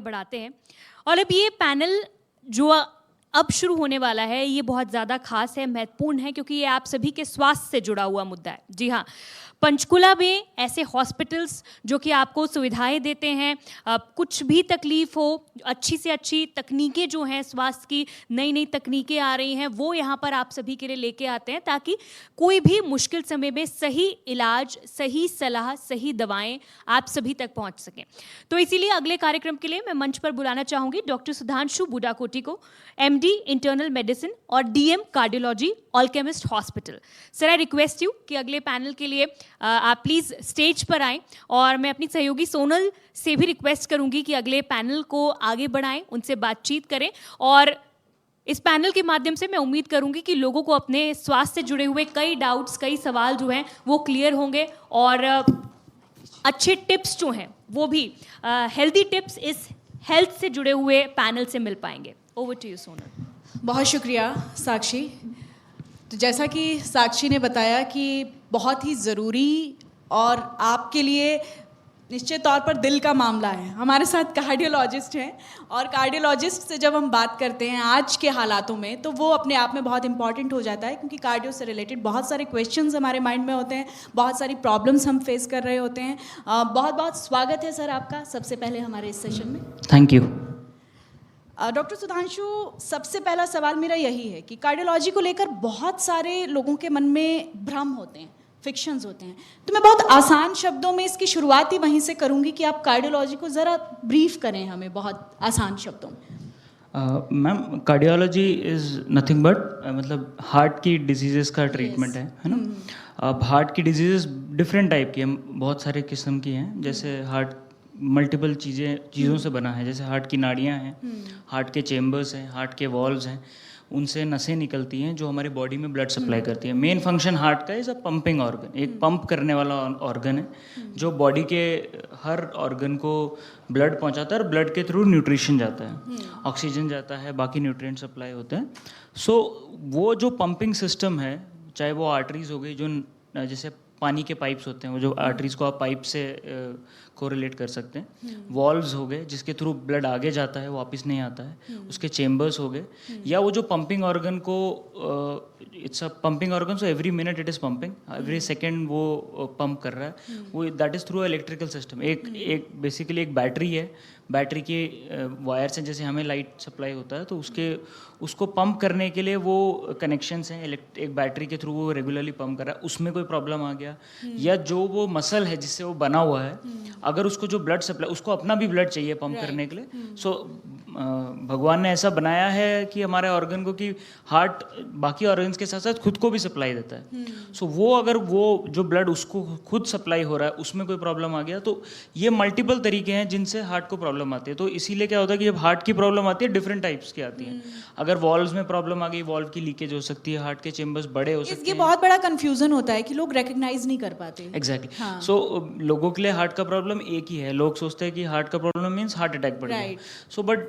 बढ़ाते हैं। और अब ये पैनल जो अब शुरू होने वाला है ये बहुत ज़्यादा खास है, महत्वपूर्ण है, क्योंकि ये आप सभी के स्वास्थ्य से जुड़ा हुआ मुद्दा है। जी हाँ, पंचकुला में ऐसे हॉस्पिटल्स जो कि आपको सुविधाएं देते हैं, कुछ भी तकलीफ हो, अच्छी से अच्छी तकनीकें जो हैं, स्वास्थ्य की नई नई तकनीकें आ रही हैं, वो यहाँ पर आप सभी के लिए लेके आते हैं ताकि कोई भी मुश्किल समय में सही इलाज, सही सलाह, सही दवाएं आप सभी तक पहुँच सकें। तो इसीलिए अगले कार्यक्रम के लिए मैं मंच पर बुलाना चाहूँगी डॉक्टर सुधांशु बुडाकोटी को, MD इंटरनल मेडिसिन और DM cardiology, Alchemist hospital. Sir, I request you कि अगले पैनल के लिए आप प्लीज़ स्टेज पर आएँ, और मैं अपनी सहयोगी सोनल से भी रिक्वेस्ट करूंगी कि अगले पैनल को आगे बढ़ाएं, उनसे बातचीत करें। और इस पैनल के माध्यम से मैं उम्मीद करूंगी कि लोगों को अपने स्वास्थ्य से जुड़े हुए कई डाउट्स, कई सवाल जो हैं वो क्लियर होंगे, और अच्छे टिप्स जो हैं वो भी हेल्दी टिप्स इस हेल्थ से जुड़े हुए पैनल से मिल पाएंगे। Over to you Sonal. बहुत शुक्रिया साक्षी। तो जैसा कि साक्षी ने बताया कि बहुत ही ज़रूरी और आपके लिए निश्चित तौर पर दिल का मामला है। हमारे साथ कार्डियोलॉजिस्ट हैं, और कार्डियोलॉजिस्ट से जब हम बात करते हैं आज के हालातों में, तो वो अपने आप में बहुत इंपॉर्टेंट हो जाता है, क्योंकि कार्डियो से रिलेटेड बहुत सारे क्वेश्चंस हमारे माइंड में होते हैं, बहुत सारी प्रॉब्लम्स हम फेस कर रहे होते हैं। बहुत बहुत स्वागत है सर आपका सबसे पहले हमारे इस सेशन में। Thank you. डॉक्टर सुधांशु, सबसे पहला सवाल मेरा यही है कि कार्डियोलॉजी को लेकर बहुत सारे लोगों के मन में भ्रम होते हैं, फिक्शंस होते हैं। तो मैं बहुत आसान शब्दों में इसकी शुरुआत ही वहीं से करूंगी कि आप कार्डियोलॉजी को ज़रा ब्रीफ करें हमें बहुत आसान शब्दों में। Ma'am, cardiology is nothing but मतलब हार्ट की डिजीज़ेस का ट्रीटमेंट है ना। अब हार्ट की डिजीज़ेस डिफरेंट टाइप की हैं, बहुत सारे किस्म की हैं। जैसे हार्ट मल्टीपल चीज़ों से बना है, जैसे हार्ट की नाड़ियाँ हैं, हार्ट के चेम्बर्स हैं, हार्ट के वॉल्व्स हैं, उनसे नसें निकलती हैं जो हमारी बॉडी में ब्लड सप्लाई करती है। मेन फंक्शन हार्ट का इज़ अ पंपिंग ऑर्गन, एक पंप करने वाला ऑर्गन है जो बॉडी के हर ऑर्गन को ब्लड पहुंचाता है, और ब्लड के थ्रू न्यूट्रिशन जाता है, ऑक्सीजन जाता है, बाकी न्यूट्रिएंट सप्लाई होते हैं। सो वो जो पंपिंग सिस्टम है, चाहे वो आर्टरीज हो गई, जो जैसे पानी के पाइप्स होते हैं, वो जो आर्टरीज को आप पाइप से कोरिलेट कर सकते हैं, वॉल्व्स हो गए जिसके थ्रू ब्लड आगे जाता है, वापस नहीं आता है, उसके चेम्बर्स हो गए, या वो जो पंपिंग ऑर्गन को it's a pumping organ, so every minute it is pumping, every second वो पंप कर रहा है, वो that is through electrical system. एक बेसिकली एक बैटरी है, बैटरी के वायर से जैसे हमें लाइट सप्लाई होता है, तो उसको पंप करने के लिए वो कनेक्शंस हैं, एक बैटरी के थ्रू वो रेगुलरली पंप कर रहा है। उसमें कोई प्रॉब्लम आ गया, या जो वो मसल है जिससे वो बना हुआ है, अगर उसको जो ब्लड सप्लाई, उसको अपना भी ब्लड चाहिए पंप करने के लिए, सो भगवान ने ऐसा बनाया है कि हमारे ऑर्गन को, कि हार्ट बाकी ऑर्गन्स के साथ साथ खुद को भी सप्लाई देता है। सो वो अगर वो जो ब्लड उसको खुद सप्लाई हो रहा है, उसमें कोई प्रॉब्लम आ गया, तो ये मल्टीपल तरीके हैं जिनसे हार्ट को प्रॉब्लम आती है। तो इसीलिए क्या होता है कि जब हार्ट की प्रॉब्लम आती है, डिफरेंट टाइप्स की आती है। अगर वॉल्व्स में प्रॉब्लम आ गई, वॉल्व की लीकेज हो सकती है, हार्ट के चेम्बर्स बड़े हो सकते हैं। ये बहुत बड़ा कंफ्यूजन होता है कि लोग रिकॉग्नाइज नहीं कर पाते। एग्जैक्टली। सो लोगों के लिए हार्ट का प्रॉब्लम एक ही है, लोग सोचते हैं कि हार्ट का प्रॉब्लम मीन्स हार्ट अटैक पड़ गया। सो बट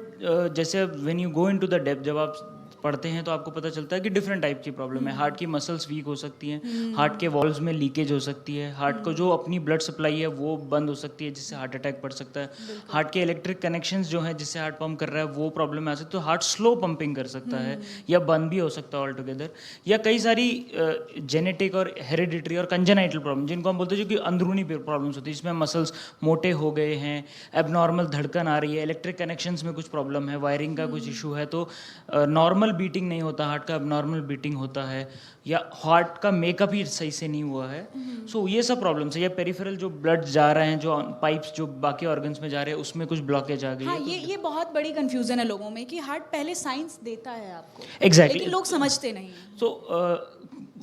जैसे when you go into the depth, जब आप पढ़ते हैं तो आपको पता चलता है कि डिफरेंट टाइप की प्रॉब्लम है। हार्ट की मसल्स वीक हो सकती हैं, हार्ट के वॉल्व्स में लीकेज हो सकती है, हार्ट को जो अपनी ब्लड सप्लाई है वो बंद हो सकती है, जिससे हार्ट अटैक पड़ सकता है। हार्ट के इलेक्ट्रिक कनेक्शंस जो हैं जिससे हार्ट पंप कर रहा है, वो प्रॉब्लम आ सकती है, तो हार्ट स्लो पंपिंग कर सकता है, या बंद भी हो सकता है ऑल टुगेदर। या कई सारी जेनेटिक और हेरिडिटरी और कंजेनाइटल प्रॉब्लम, जिनको हम बोलते हैं, जो कि अंदरूनी प्रॉब्लम्स होती है, जिसमें मसल्स मोटे हो गए हैं, एबनॉर्मल धड़कन आ रही है, इलेक्ट्रिक कनेक्शंस में कुछ प्रॉब्लम है, वायरिंग का कुछ इशू है, तो नॉर्मल बीटिंग नहीं होता, हार्ट का एबनॉर्मल बीटिंग होता है, या हार्ट का मेकअप ही सही से नहीं हुआ है। सो ये सब प्रॉब्लम्स है। या पेरिफेरल जो ब्लड जा रहे हैं, जो पाइप्स जो बाकी ऑर्गन्स में जा रहे हैं, उसमें कुछ ब्लॉकेज आ गई हाँ, है। ये बहुत बड़ी कंफ्यूजन है लोगों में कि हार्ट पहले साइंस देता है आपको, एग्जैक्टली, लेकिन लोग समझते नहीं हैं। तो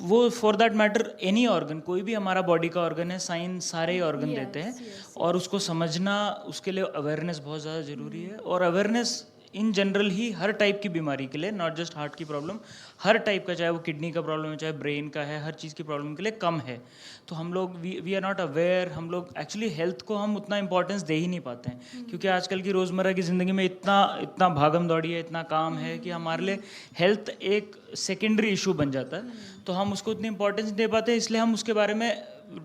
वो for that matter any organ, कोई भी हमारा बॉडी का ऑर्गन है, साइंस सारे ही ऑर्गन देते हैं, और उसको समझना, उसके लिए अवेयरनेस बहुत ज़्यादा ज़रूरी है। और awareness in general he her type की बीमारी के लिए, नॉट जस्ट हार्ट की प्रॉब्लम, हर टाइप का, चाहे वो किडनी का प्रॉब्लम है, चाहे ब्रेन का है, हर चीज़ की प्रॉब्लम के लिए कम है। तो हम लोग वी आर नॉट अवेयर, हम लोग एक्चुअली हेल्थ को हम उतना इंपॉर्टेंस दे ही नहीं पाते हैं, क्योंकि आजकल की रोज़मर्रा की ज़िंदगी में इतना भागम दौड़ी है, इतना काम है, कि हमारे लिए हेल्थ एक सेकेंडरी इशू बन जाता है, तो हम उसको उतनी इंपॉर्टेंस दे पाते हैं। इसलिए हम उसके बारे में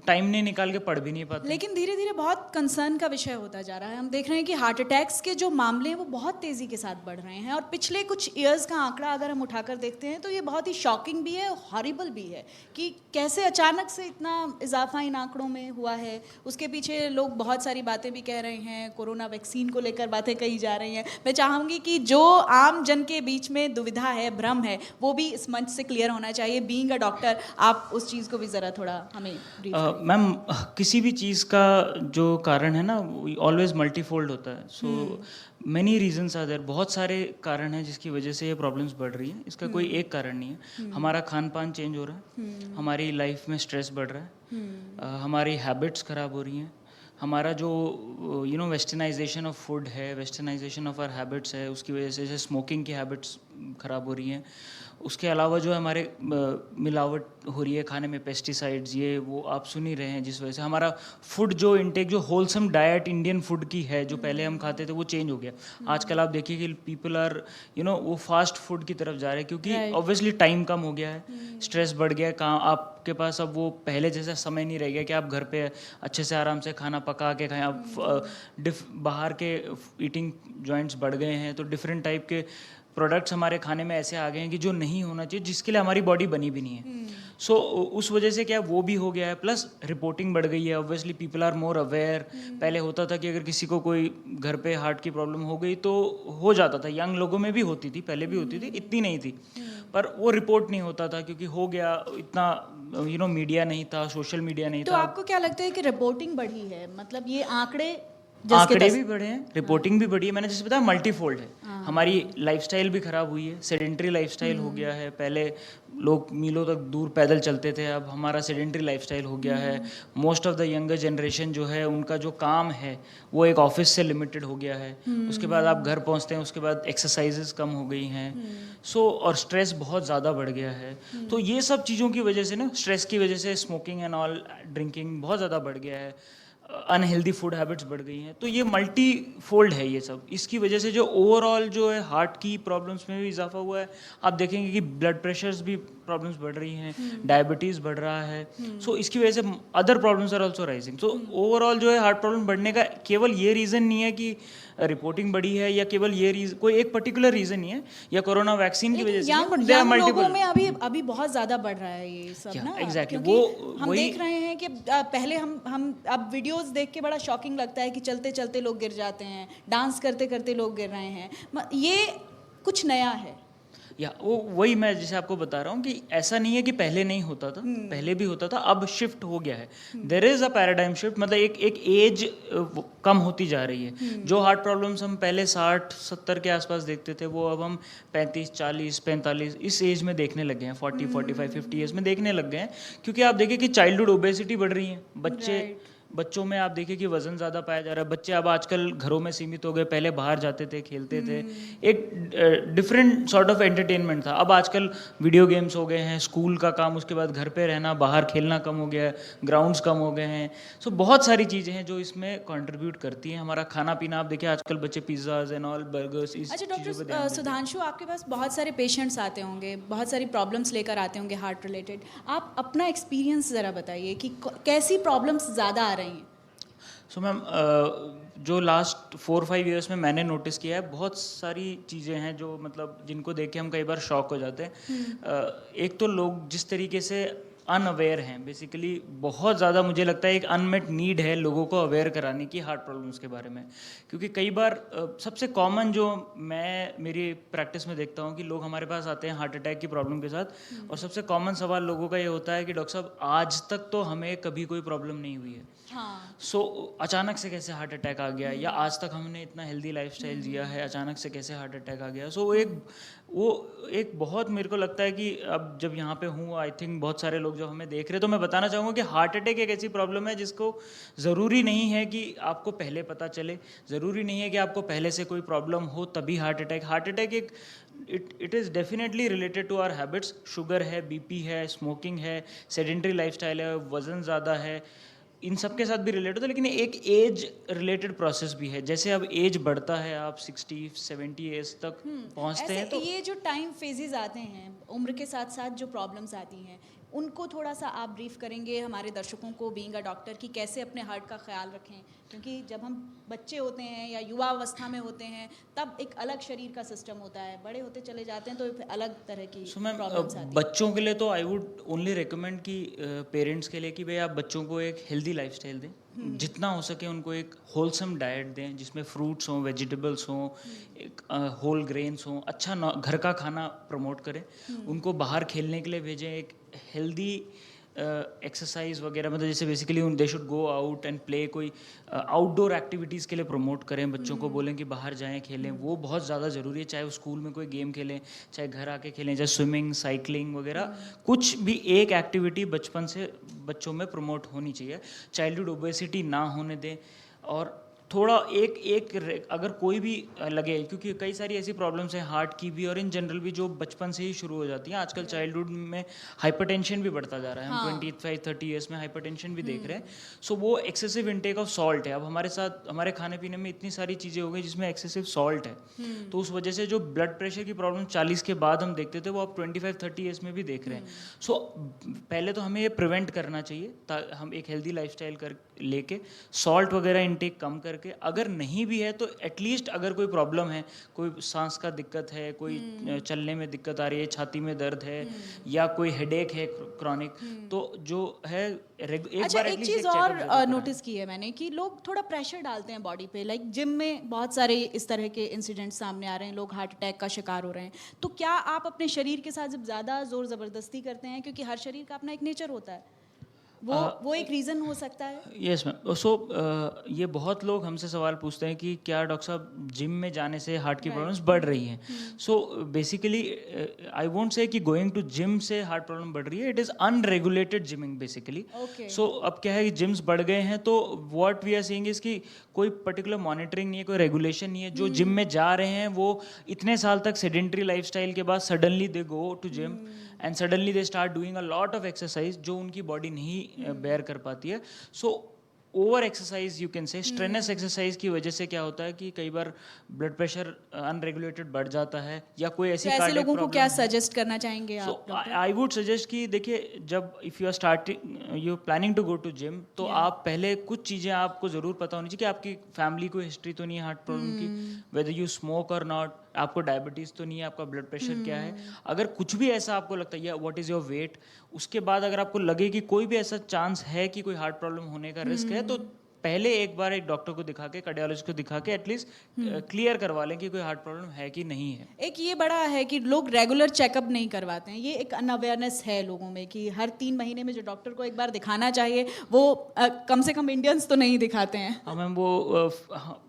टाइम नहीं निकाल के पढ़ भी नहीं पाते। लेकिन धीरे धीरे बहुत कंसर्न का विषय होता जा रहा है। हम देख रहे हैं कि हार्ट अटैक्स के जो मामले हैं वो बहुत तेज़ी के साथ बढ़ रहे हैं, और पिछले कुछ ईयर्स का आंकड़ा अगर हम उठाकर देखते हैं तो ये बहुत ही शॉकिंग भी है, हॉरिबल भी है कि कैसे अचानक से इतना इजाफा इन आंकड़ों में हुआ है। उसके पीछे लोग बहुत सारी बातें भी कह रहे हैं, कोरोना वैक्सीन को लेकर बातें कही जा रही हैं। मैं चाहूँगी कि जो आम जन के बीच में दुविधा है, भ्रम है, वो भी इस मंच से क्लियर होना चाहिए। बीइंग अ डॉक्टर, आप उस चीज़ को भी ज़रा थोड़ा हमें brief करें। मैम, किसी भी चीज़ का जो कारण है ना, ऑलवेज मल्टीफोल्ड होता है। So many reasons are there, बहुत सारे कारण हैं जिसकी वजह से ये प्रॉब्लम्स बढ़ रही है। इसका कोई एक कारण नहीं है। हमारा खान पान चेंज हो रहा है, हमारी लाइफ में स्ट्रेस बढ़ रहा है, हमारी हैबिट्स ख़राब हो रही हैं, हमारा जो वेस्टर्नाइजेशन ऑफ फूड है, वेस्टर्नाइजेशन ऑफ आवर हैबिट्स है, उसकी वजह से स्मोकिंग की हैबिट्स ख़राब हो रही हैं। उसके अलावा जो हमारे मिलावट हो रही है खाने में, पेस्टिसाइड्स, ये वो आप सुन ही रहे हैं, जिस वजह से हमारा फूड जो इंटेक, जो होलसम डाइट इंडियन फूड की है जो पहले हम खाते थे, वो चेंज हो गया। आजकल आप देखिए कि पीपल आर वो फास्ट फूड की तरफ जा रहे हैं, क्योंकि ऑब्वियसली टाइम कम हो गया है, स्ट्रेस बढ़ गया है, कहाँ आपके पास अब वो पहले जैसा समय नहीं रह गया कि आप घर पे अच्छे से आराम से खाना पका के खाएं। आप बाहर के ईटिंग जॉइंट्स बढ़ गए हैं, तो डिफरेंट टाइप के प्रोडक्ट्स हमारे खाने में ऐसे आ गए हैं कि जो नहीं होना चाहिए, जिसके लिए हमारी बॉडी बनी भी नहीं है। सो उस वजह से क्या वो भी हो गया है, प्लस रिपोर्टिंग बढ़ गई है। Obviously people are more aware. पहले होता था कि अगर किसी को कोई घर पे हार्ट की प्रॉब्लम हो गई तो हो जाता था, यंग लोगों में भी होती थी, पहले भी होती थी, इतनी नहीं थी, पर वो रिपोर्ट नहीं होता था क्योंकि हो गया, इतना मीडिया नहीं था, सोशल मीडिया नहीं तो था। आपको क्या लगता है कि रिपोर्टिंग बढ़ी है, मतलब ये आंकड़े भी बढ़े हैं, रिपोर्टिंग भी बढ़ी है। मैंने जैसे बताया मल्टीफोल्ड है। हमारी लाइफस्टाइल भी खराब हुई है, सेडेंट्री लाइफस्टाइल हो गया है। पहले लोग मीलों तक दूर पैदल चलते थे, अब हमारा सेडेंट्री लाइफस्टाइल हो गया है। Most of the younger generation जो है, उनका जो काम है वो एक ऑफिस से लिमिटेड हो गया है। उसके बाद आप घर पहुंचते हैं, उसके बाद एक्सरसाइजेस कम हो गई हैं। और स्ट्रेस बहुत ज़्यादा बढ़ गया है। तो ये सब चीज़ों की वजह से ना, स्ट्रेस की वजह से स्मोकिंग एंड ऑल, ड्रिंकिंग बहुत ज़्यादा बढ़ गया है, अनहेल्दी फूड हैबिट्स बढ़ गई हैं। तो ये मल्टी फोल्ड है ये सब। इसकी वजह से जो ओवरऑल जो है हार्ट की प्रॉब्लम्स में भी इजाफा हुआ है। आप देखेंगे कि ब्लड प्रेशर्स भी प्रॉब्लम्स बढ़ रही हैं, डायबिटीज़ बढ़ रहा है। सो इसकी वजह से other problems are also rising. So overall जो है हार्ट प्रॉब्लम बढ़ने का केवल ये रीज़न नहीं है कि रिपोर्टिंग बढ़ी है, या केवल ये रीज़न, कोई एक पर्टिकुलर रीज़न नहीं है, या कोरोना वैक्सीन की वजह से, बट देयर आर लोगों मल्टीपल। में अभी बहुत ज़्यादा बढ़ रहा है ये सब ना। एग्जैक्टली, क्योंकि हम वही देख रहे हैं कि पहले हम अब वीडियोस देख के बड़ा शॉकिंग लगता है कि चलते चलते लोग गिर जाते हैं, डांस करते करते लोग गिर रहे हैं। ये कुछ नया है। वही मैं जैसे आपको बता रहा हूँ कि ऐसा नहीं है कि पहले नहीं होता था, पहले भी होता था, अब शिफ्ट हो गया है। There is a paradigm shift, मतलब एक एज कम होती जा रही है। जो हार्ट प्रॉब्लम्स हम पहले 60-70 के आसपास देखते थे, वो अब हम 35, 40, 45 इस एज में देखने लगे हैं, 40, 45, 50 ईयर्स में देखने लग गए हैं। क्योंकि आप देखिए कि चाइल्डहुड ओबेसिटी बढ़ रही है, बच्चों में आप देखिए कि वजन ज़्यादा पाया जा रहा है। बच्चे अब आजकल घरों में सीमित हो गए, पहले बाहर जाते थे, खेलते थे, एक डिफरेंट सॉर्ट ऑफ एंटरटेनमेंट था। अब आजकल वीडियो गेम्स हो गए हैं, स्कूल का काम, उसके बाद घर पे रहना, बाहर खेलना कम हो गया है, ग्राउंड्स कम हो गए हैं। सो बहुत सारी चीज़ें हैं जो इसमें कंट्रीब्यूट करती हैं। हमारा खाना पीना आप देखिए, आजकल बच्चे पिज़्ज़ाज एंड ऑल, बर्गर्स, इस अच्छा चीज़ों पे डॉक्टर ध्यान देते हैं। सुधांशु, आपके पास बहुत सारे पेशेंट्स आते होंगे, बहुत सारी प्रॉब्लम्स लेकर आते होंगे हार्ट रिलेटेड। आप अपना एक्सपीरियंस ज़रा बताइए कि कैसी प्रॉब्लम्स ज़्यादा आ रही हैं। सो मैम, जो लास्ट 4-5 ईयर्स में मैंने नोटिस किया है, बहुत सारी चीज़ें हैं जो मतलब जिनको देख के हम कई बार शॉक हो जाते हैं। एक तो लोग जिस तरीके से अनअवेयर हैं, बेसिकली बहुत ज़्यादा मुझे लगता है एक अनमेट नीड है लोगों को अवेयर कराने की हार्ट प्रॉब्लम्स के बारे में। क्योंकि कई बार सबसे कॉमन जो मैं मेरी प्रैक्टिस में देखता हूँ कि लोग हमारे पास आते हैं हार्ट अटैक की प्रॉब्लम के साथ, और सबसे कॉमन सवाल लोगों का ये होता है कि डॉक्टर साहब, आज तक तो हमें कभी कोई प्रॉब्लम नहीं हुई है, सो अचानक से कैसे हार्ट अटैक आ गया, या आज तक हमने इतना हेल्दी लाइफस्टाइल जिया है, अचानक से कैसे हार्ट अटैक आ गया। सो वो एक बहुत मेरे को लगता है कि अब जब यहाँ पे हूँ, आई थिंक बहुत सारे लोग जो हमें देख रहे हैं, तो मैं बताना चाहूँगा कि हार्ट अटैक एक ऐसी प्रॉब्लम है जिसको ज़रूरी नहीं है कि आपको पहले पता चले, ज़रूरी नहीं है कि आपको पहले से कोई प्रॉब्लम हो तभी हार्ट अटैक एक it is definitely related to our habits. Sugar है, बीपी है, स्मोकिंग है, सेडेंट्री लाइफस्टाइल है, वज़न ज़्यादा है, इन सब के साथ भी रिलेटेड होता है। लेकिन एक एज रिलेटेड प्रोसेस भी है। जैसे अब एज बढ़ता है, आप 60-70 एज तक पहुंचते हैं, तो ये जो टाइम फेजेस आते हैं, उम्र के साथ साथ जो प्रॉब्लम्स आती हैं, उनको थोड़ा सा आप ब्रीफ करेंगे हमारे दर्शकों को, बीइंग अ डॉक्टर, कि कैसे अपने हार्ट का ख्याल रखें, क्योंकि जब हम बच्चे होते हैं या युवा अवस्था में होते हैं तब एक अलग शरीर का सिस्टम होता है, बड़े होते चले जाते हैं तो फिर अलग तरह की सो मैम प्रॉब्लम्स आती हैं। बच्चों के लिए तो आई वुड ओनली रिकमेंड कि पेरेंट्स के लिए कि भाई आप बच्चों को एक हेल्दी लाइफस्टाइल दें, जितना हो सके उनको एक होलसम डाइट दें जिसमें फ्रूट्स हों, वेजिटेबल्स हों, एक होल ग्रेन्स हों, अच्छा घर का खाना प्रमोट करें, उनको बाहर खेलने के लिए भेजें, एक हेल्दी एक्सरसाइज वगैरह, मतलब जैसे basically they should go out and play, कोई आउटडोर एक्टिविटीज़ के लिए प्रमोट करें, बच्चों को बोलें कि बाहर जाएं खेलें, वो बहुत ज़्यादा ज़रूरी है, चाहे वो स्कूल में कोई गेम खेलें, चाहे घर आके खेलें, चाहे स्विमिंग, साइकिलिंग वगैरह, कुछ भी एक एक्टिविटी बचपन से बच्चों में प्रमोट होनी चाहिए। चाइल्डहुड ओबेसिटी ना होने दें, और थोड़ा अगर कोई भी लगे, क्योंकि कई सारी ऐसी प्रॉब्लम्स हैं हार्ट की भी और इन जनरल भी जो बचपन से ही शुरू हो जाती हैं। आजकल चाइल्डहुड में हाइपरटेंशन भी बढ़ता जा रहा है, हम 25-30 ईयर्स में हाइपरटेंशन भी देख रहे हैं। सो वो एक्सेसिव इंटेक ऑफ सॉल्ट है। अब हमारे साथ हमारे खाने पीने में इतनी सारी चीज़ें हो गई जिसमें एक्सेसिव सॉल्ट है, तो उस वजह से जो ब्लड प्रेशर की प्रॉब्लम 40 के बाद हम देखते थे वो अब 25-30 ईयर्स में भी देख रहे हैं। सो पहले तो हमें ये प्रिवेंट करना चाहिए, हम एक हेल्दी लाइफस्टाइल कर लेके सॉल्ट वगैरह इंटेक कम करके, अगर नहीं भी है तो एटलीस्ट अगर कोई प्रॉब्लम है, कोई सांस का दिक्कत है, कोई चलने में दिक्कत आ रही है, छाती में दर्द है, या कोई हेडेक है क्रॉनिक, तो जो है अच्छा, बार एक चीज़ और नोटिस की है मैंने कि लोग थोड़ा प्रेशर डालते हैं बॉडी पे, लाइक जिम में बहुत सारे इस तरह के इंसिडेंट्स सामने आ रहे हैं, लोग हार्ट अटैक का शिकार हो रहे हैं। तो क्या आप अपने शरीर के साथ जब ज़्यादा ज़ोर ज़बरदस्ती करते हैं, क्योंकि हर शरीर का अपना एक नेचर होता है, वो एक रीज़न हो सकता है? Yes ma'am. सो ये बहुत लोग हमसे सवाल पूछते हैं कि क्या डॉक्टर साहब जिम में जाने से हार्ट की प्रॉब्लम्स बढ़ रही हैं। So basically I won't say कि गोइंग टू जिम से हार्ट प्रॉब्लम बढ़ रही है, it is unregulated gymming basically. So अब क्या है कि जिम्स बढ़ गए हैं, तो what we are seeing is कि कोई पर्टिकुलर मॉनिटरिंग नहीं है, कोई रेगुलेशन नहीं है। जो जिम में जा रहे हैं वो इतने साल तक सेडेंटरी लाइफस्टाइल के बाद suddenly they go to gym and suddenly they start doing a lot of exercise जो उनकी बॉडी नहीं बेयर कर पाती है। So over exercise you can say, strenuous exercise की वजह से क्या होता है कि कई बार ब्लड प्रेशर अनरेगुलेटेड बढ़ जाता है, या कोई ऐसी तो ऐसे कार्डियक लोगों को प्रॉब्लम क्या है। सजेस्ट करना चाहेंगे सो आप डॉक्टर? आई वुड सजेस्ट कि देखिए, जब if you are starting you planning to go to gym, तो आप पहले कुछ चीज़ें आपको ज़रूर पता होनी चाहिए कि आपकी फैमिली को हिस्ट्री तो नहीं है हार्ट प्रॉब्लम की, वेदर यू स्मोक और नॉट, आपको डायबिटीज़ तो नहीं है, आपका ब्लड प्रेशर क्या है। अगर कुछ भी ऐसा आपको लगता है, या व्हाट इज़ योर वेट, उसके बाद अगर आपको लगे कि कोई भी ऐसा चांस है कि कोई हार्ट प्रॉब्लम होने का रिस्क है, तो पहले एक बार एक डॉक्टर को दिखा के, कार्डियोलॉजिस्ट को दिखा के एटलीस्ट क्लियर करवा लें कि कोई हार्ट प्रॉब्लम है कि नहीं है। एक ये बड़ा है कि लोग रेगुलर चेकअप नहीं करवाते हैं, ये एक अनअवेयरनेस है लोगों में कि हर 3 महीने में जो डॉक्टर को एक बार दिखाना चाहिए वो कम से कम इंडियंस तो नहीं दिखाते हैं। हाँ मैम, वो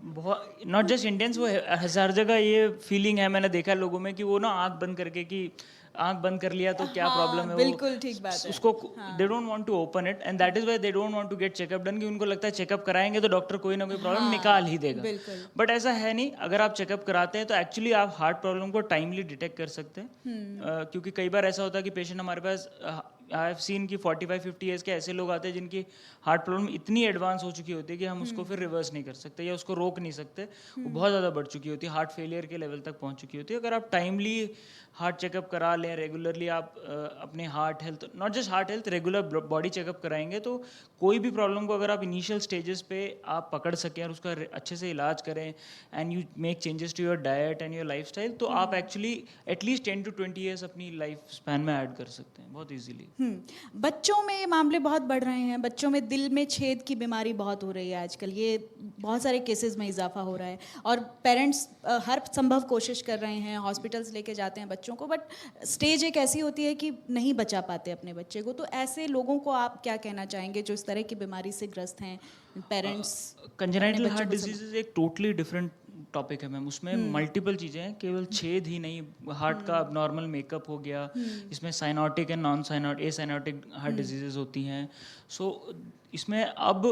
बहुत नॉट जस्ट इंडियंस, वो हर जगह ये फीलिंग है, मैंने देखा लोगों में कि वो ना आंख बंद करके कि आंख बंद कर लिया तो क्या प्रॉब्लम है, बिल्कुल ठीक बात है। उसको they don't want to open it, and that is why they don't want to get checkup done, कि उनको लगता है चेकअप कराएंगे तो डॉक्टर कोई ना कोई प्रॉब्लम निकाल ही देगा। बट ऐसा है नहीं। अगर आप चेकअप कराते हैं तो एक्चुअली आप हार्ट प्रॉब्लम को टाइमली डिटेक्ट कर सकते हैं, क्योंकि कई बार ऐसा होता है कि पेशेंट हमारे पास, आई हैव सीन कि 45-50 ईयर्स के ऐसे लोग आते हैं जिनकी हार्ट प्रॉब्लम इतनी एडवांस हो चुकी होती है कि हम उसको फिर रिवर्स नहीं कर सकते या उसको रोक नहीं सकते, वो बहुत ज़्यादा बढ़ चुकी होती है, हार्ट फेलियर के लेवल तक पहुंच चुकी होती है। अगर आप टाइमली हार्ट चेकअप करा लें, रेगुलरली आप अपने heart health, not just heart health, regular body checkup कराएंगे, तो कोई भी प्रॉब्लम को अगर आप इनिशियल स्टेजेस पे आप पकड़ सकें और उसका अच्छे से इलाज करें, and you make changes to your diet and your lifestyle, तो आप एक्चुअली एटलीस्ट 10 to 20 ईयर्स अपनी लाइफ स्पैन में ऐड कर सकते हैं बहुत ईजीली। बच्चों में ये मामले बहुत बढ़ रहे हैं, बच्चों में दिल में छेद की बीमारी बहुत हो रही है आजकल, ये बहुत सारे केसेस में इजाफा हो रहा है, और पेरेंट्स हर संभव कोशिश कर रहे हैं, हॉस्पिटल्स लेके जाते हैं बच्चों को, बट स्टेज एक ऐसी होती है कि नहीं बचा पाते अपने बच्चे को। तो ऐसे लोगों को आप क्या कहना चाहेंगे जो इस तरह की बीमारी से ग्रस्त हैं, पेरेंट्स? कंजेनाइटल हार्ट डिजीज एक टोटली डिफरेंट टॉपिक है मैम, उसमें मल्टीपल चीज़ें हैं, केवल छेद ही नहीं, हार्ट का अबनॉर्मल मेकअप हो गया, इसमें cyanotic and non cyanotic, acyanotic heart diseases होती हैं। सो इसमें अब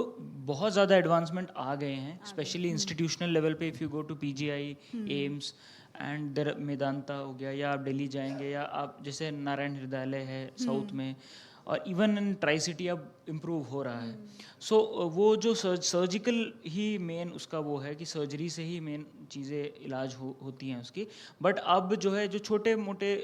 बहुत ज़्यादा एडवांसमेंट आ गए हैं, स्पेशली इंस्टीट्यूशनल लेवल पे। If you go to PGI, AIIMS and Medanta हो गया, या आप दिल्ली जाएंगे, या आप जैसे नारायण हृदयालय है साउथ में, और इवन इन ट्राई सिटी अब इम्प्रूव हो रहा है. सो वो जो सर्जिकल ही मेन उसका वो है कि सर्जरी से ही मेन चीज़ें इलाज होती हैं उसकी. बट अब जो है जो छोटे मोटे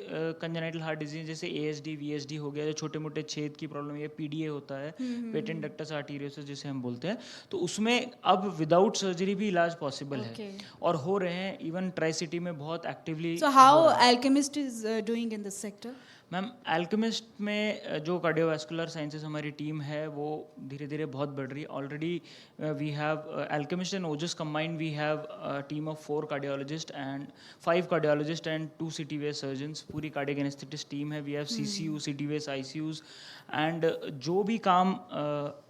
कंजेनाइटल हार्ट डिजीज जैसे ASD VSD हो गया, जो छोटे मोटे छेद की प्रॉब्लम, ये PDA होता है, पेटेंट डक्टस आर्टीरियोसिस जिसे हम बोलते हैं, तो उसमें अब विदाउट सर्जरी भी इलाज पॉसिबल है और हो रहे हैं. इवन ट्राई सिटी में बहुत actively. So how Alchemist is doing in this sector? Ma'am alchemist में जो कार्डियोवास्कुलर साइंसेज हमारी टीम है वो धीरे धीरे बहुत बढ़ रही है. Already we have Alchemist and Ojas combined, we have team of 4 cardiologist and 5 cardiologist and 2 CT VS surgeons. पूरी कार्डियक एनेस्थेटिस्ट टीम है. We have CCU, CT VS, ICUs and जो भी काम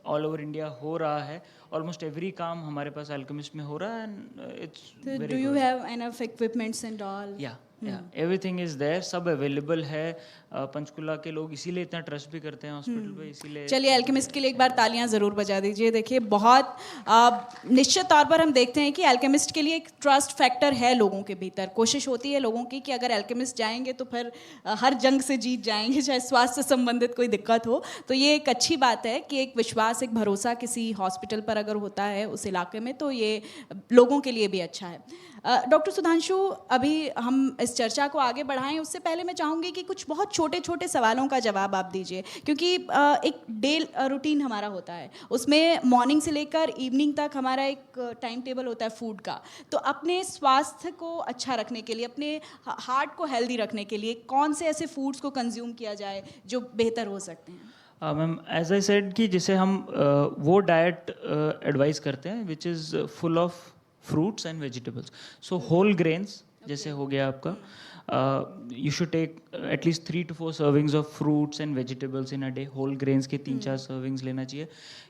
ऑल ओवर इंडिया हो रहा है, ऑलमोस्ट एवरी काम हमारे पास अल्केमिस्ट में हो रहा है. And it's So very do you have enough equipments and all? या एवरीथिंग इज देयर, सब अवेलेबल है. पंचकुला के लोग इसीलिए इतना ट्रस्ट भी करते हैं हॉस्पिटल पे, इसीलिए. चलिए अल्केमिस्ट के लिए एक बार तालियां ज़रूर बजा दीजिए. देखिए बहुत निश्चित तौर पर हम देखते हैं कि अल्केमिस्ट के लिए एक ट्रस्ट फैक्टर है लोगों के भीतर. कोशिश होती है लोगों की कि अगर अल्केमिस्ट जाएंगे तो फिर हर जंग से जीत जाएंगे, चाहे स्वास्थ्य से संबंधित कोई दिक्कत हो. तो ये एक अच्छी बात है कि एक विश्वास, एक भरोसा किसी हॉस्पिटल पर अगर होता है उस इलाके में, तो ये लोगों के लिए भी अच्छा है. डॉक्टर सुधांशु, अभी हम इस चर्चा को आगे बढ़ाएं उससे पहले मैं चाहूँगी कि कुछ बहुत छोटे छोटे सवालों का जवाब आप दीजिए, क्योंकि एक डे रूटीन हमारा होता है, उसमें मॉर्निंग से लेकर इवनिंग तक हमारा एक टाइम टेबल होता है फूड का. तो अपने स्वास्थ्य को अच्छा रखने के लिए, अपने हार्ट को हेल्दी रखने के लिए कौन से ऐसे फूड्स को कंज्यूम किया जाए जो बेहतर हो सकते हैं? मैम एज आई सेड कि जैसे हम वो डाइट एडवाइस करते हैं which is full of fruits and vegetables. So whole grains जैसे हो गया आपका, you should take at least 3 to 4 servings of fruits and vegetables in a day. Whole grains के 3-4 सर्विंग्स लेना चाहिए.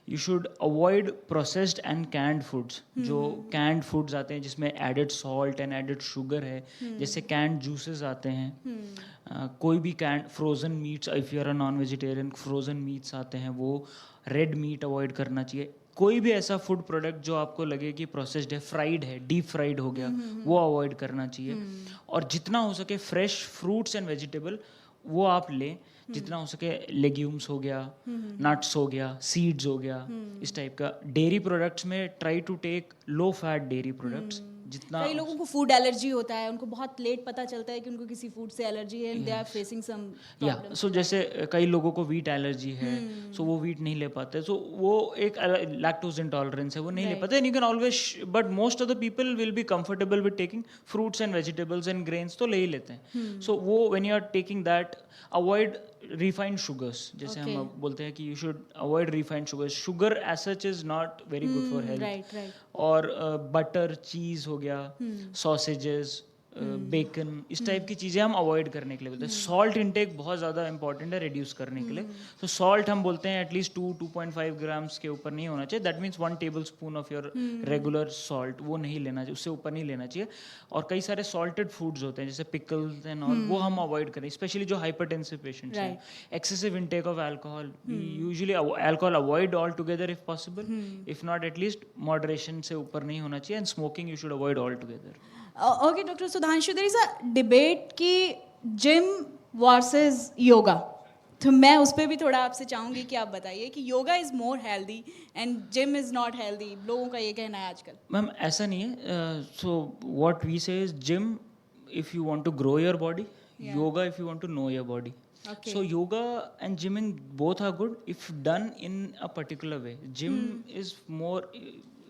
You should avoid processed and canned foods. जो canned foods आते हैं जिसमें added salt and added sugar है, जैसे कैंड जूसेस आते हैं, कोई भी canned frozen meats, if you are a non vegetarian, frozen meats आते हैं, वो रेड मीट अवॉइड करना चाहिए. कोई भी ऐसा फूड प्रोडक्ट जो आपको लगे कि प्रोसेस्ड है, फ्राइड है, डीप फ्राइड हो गया, वो अवॉइड करना चाहिए. और जितना हो सके फ्रेश फ्रूट्स एंड वेजिटेबल वो आप लें. जितना हो सके लेग्यूम्स हो गया, नट्स हो गया, सीड्स हो गया, इस टाइप का. डेयरी प्रोडक्ट्स में try to take low fat dairy products. जितना कई लोगों को फूड एलर्जी होता है, उनको बहुत लेट पता चलता है कि उनको किसी फूड से एलर्जी है, and they are facing some problem. So जैसे कई लोगों को वीट एलर्जी है, सो वो वीट नहीं ले पाते. सो वो एक लैक्टोज इंटॉलरेंस है, वो नहीं ले पाते. And you can always, but most of the people will be comfortable with taking fruits and vegetables and grains, तो ले ही लेते हैं. सो वो when you are taking that, avoid refined sugars. जैसे हम बोलते हैं कि you should avoid refined sugars. Sugar as such is not very good for health. और बटर, चीज़ हो गया, सॉसेजेस, बेकन, इस टाइप की चीज़ें हम अवॉइड करने के लिए बोलते हैं. सॉल्ट इंटेक बहुत ज़्यादा इंपॉर्टेंट है रिड्यूस करने के लिए. तो सॉल्ट हम बोलते हैं एटलीस्ट 2-2.5 ग्राम्स के ऊपर नहीं होना चाहिए. That means 1 table spoon of your regular salt, वो नहीं लेना चाहिए, उससे ऊपर नहीं लेना चाहिए. और कई सारे सॉल्टेड फूड्स होते हैं जैसे पिकल्स एंड ऑल, वो हम अवॉइड करें, स्पेशली जो हाइपरटेंसिव पेशेंट्स हैं. Excessive intake of alcohol, usually alcohol avoid all together if possible. If not at least moderation से ऊपर नहीं होना चाहिए. And smoking you should avoid all together. Okay doctor Sudhanshu, there is a debate कि gym versus yoga, तो मैं उस पर भी थोड़ा आपसे चाहूँगी कि आप बताइए कि yoga is more healthy and gym is not healthy. लोगों का ये कहना है आजकल. मैम ऐसा नहीं है. So what we say is gym if you want to grow your body, yoga if you want to know your body. So yoga and gymming both are good if done in a particular way. Gym is more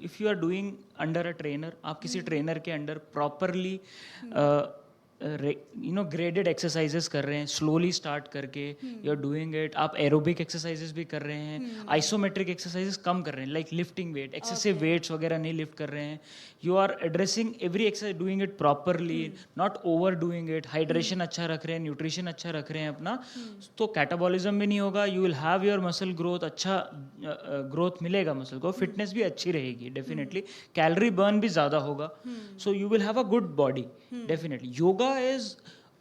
if you are doing under a trainer. आप किसी trainer के under properly graded exercises कर रहे हैं, slowly start करके you are doing it. आप aerobic exercises भी कर रहे हैं, आइसोमेट्रिक एक्सरसाइजेस कम कर रहे हैं, like lifting weight, excessive weights वगैरह नहीं लिफ्ट कर रहे हैं. You are addressing every exercise, doing it properly, not over doing it. Hydration अच्छा रख रहे हैं, न्यूट्रिशन अच्छा रख रहे हैं अपना, तो कैटाबॉलिज्म भी नहीं होगा. You will have your muscle growth, अच्छा ग्रोथ मिलेगा मसल को. फिटनेस भी अच्छी रहेगी डेफिनेटली. कैलोरी बर्न भी ज़्यादा होगा. So you will have a good body definitely. Yoga is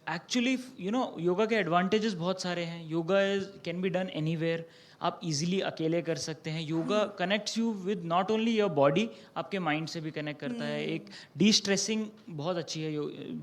actually, you know, yoga के एडवांटेजेस बहुत सारे हैं. Yoga can be done anywhere. आप इजीली अकेले कर सकते हैं। Yoga connects you with not only your body, आपके माइंड से भी कनेक्ट करता है। एक डी स्ट्रेसिंग बहुत अच्छी है।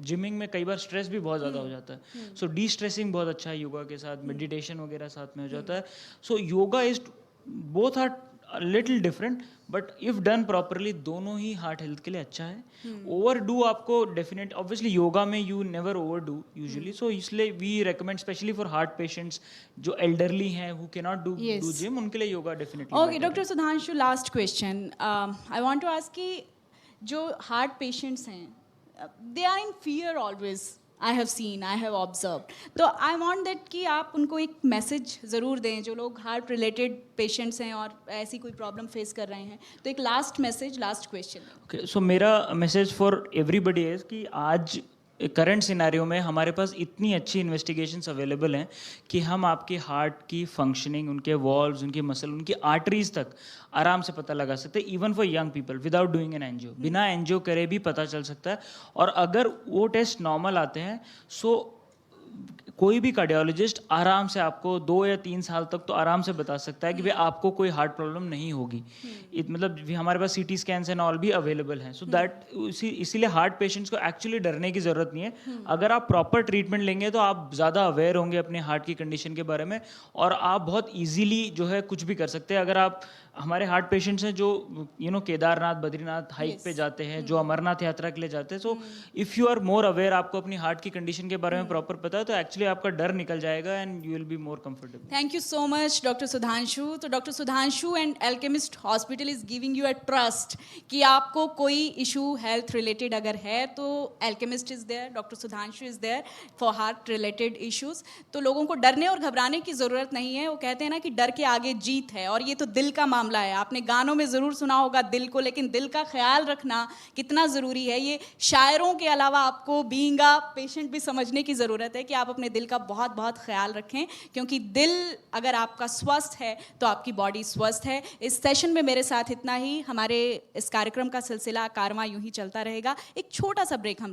जिमिंग में कई बार स्ट्रेस भी बहुत ज़्यादा हो जाता है, सो डी स्ट्रेसिंग बहुत अच्छा है योगा के साथ। मेडिटेशन वगैरह साथ में हो जाता है। So yoga is both are little different, but if done properly दोनों ही हार्ट हेल्थ के लिए अच्छा है। ओवर डू आपको डेफिनेट, ऑब्वियसली योगा में you never over do usually, so इसलिए we recommend specially for heart patients जो एल्डरली हैं who can not do gym, उनके लिए yoga definitely. Okay doctor Sudhanshu, last question I want to ask कि जो heart patients हैं they are in fear always, I have seen, I have observe, तो I want that कि आप उनको एक मैसेज ज़रूर दें जो लोग हार्ट रिलेटेड पेशेंट्स हैं और ऐसी कोई प्रॉब्लम फेस कर रहे हैं, तो एक last message, last question. Okay, so मेरा मैसेज फॉर एवरीबडी इज कि आज करंट सिनेरियो में हमारे पास इतनी अच्छी इन्वेस्टिगेशंस अवेलेबल हैं कि हम आपके हार्ट की फंक्शनिंग, उनके वॉल्व्स, उनके मसल, उनकी आर्टरीज तक आराम से पता लगा सकते हैं, even for young people without doing an angio. बिना एंजियो करे भी पता चल सकता है। और अगर वो टेस्ट नॉर्मल आते हैं, सो कोई भी कार्डियोलॉजिस्ट आराम से आपको 2 या 3 साल तक तो आराम से बता सकता है कि भाई आपको कोई हार्ट प्रॉब्लम नहीं होगी। मतलब हमारे पास सीटी स्कैन्स एंड ऑल भी अवेलेबल हैं, सो दैट इसीलिए हार्ट पेशेंट्स को एक्चुअली डरने की ज़रूरत नहीं है। अगर आप प्रॉपर ट्रीटमेंट लेंगे तो आप ज़्यादा अवेयर होंगे अपने हार्ट की कंडीशन के बारे में, और आप बहुत ईजीली जो है कुछ भी कर सकते हैं। अगर आप, हमारे हार्ट पेशेंट्स हैं जो केदारनाथ, बद्रीनाथ हाइक पे जाते हैं, जो अमरनाथ यात्रा के लिए जाते हैं, so if you are more aware, आपको अपनी हार्ट की कंडीशन के बारे में प्रॉपर पता है, तो एक्चुअली आपका डर निकल जाएगा and you will be more comfortable. Thank you so much doctor Sudhanshu. तो doctor Sudhanshu and Alchemist hospital is giving you a trust कि आपको कोई इशू हेल्थ रिलेटेड अगर है तो Alchemist is there, doctor Sudhanshu is there for heart related issues. तो लोगों को डरने और घबराने की ज़रूरत नहीं है। वो कहते हैं ना कि डर के आगे जीत है, और ये तो दिल का मामला है। आपने गानों में ज़रूर सुना होगा दिल को, लेकिन दिल का ख्याल रखना कितना ज़रूरी है, ये शायरों के अलावा आपको बीइंग अ पेशेंट भी समझने की ज़रूरत है कि आप अपने दिल का बहुत बहुत ख्याल रखें, क्योंकि दिल अगर आपका स्वस्थ है तो आपकी बॉडी स्वस्थ है। इस सेशन में मेरे साथ इतना ही। हमारे इस कार्यक्रम का सिलसिला कारवां यूं ही चलता रहेगा। एक छोटा सा ब्रेक हम लेंगे।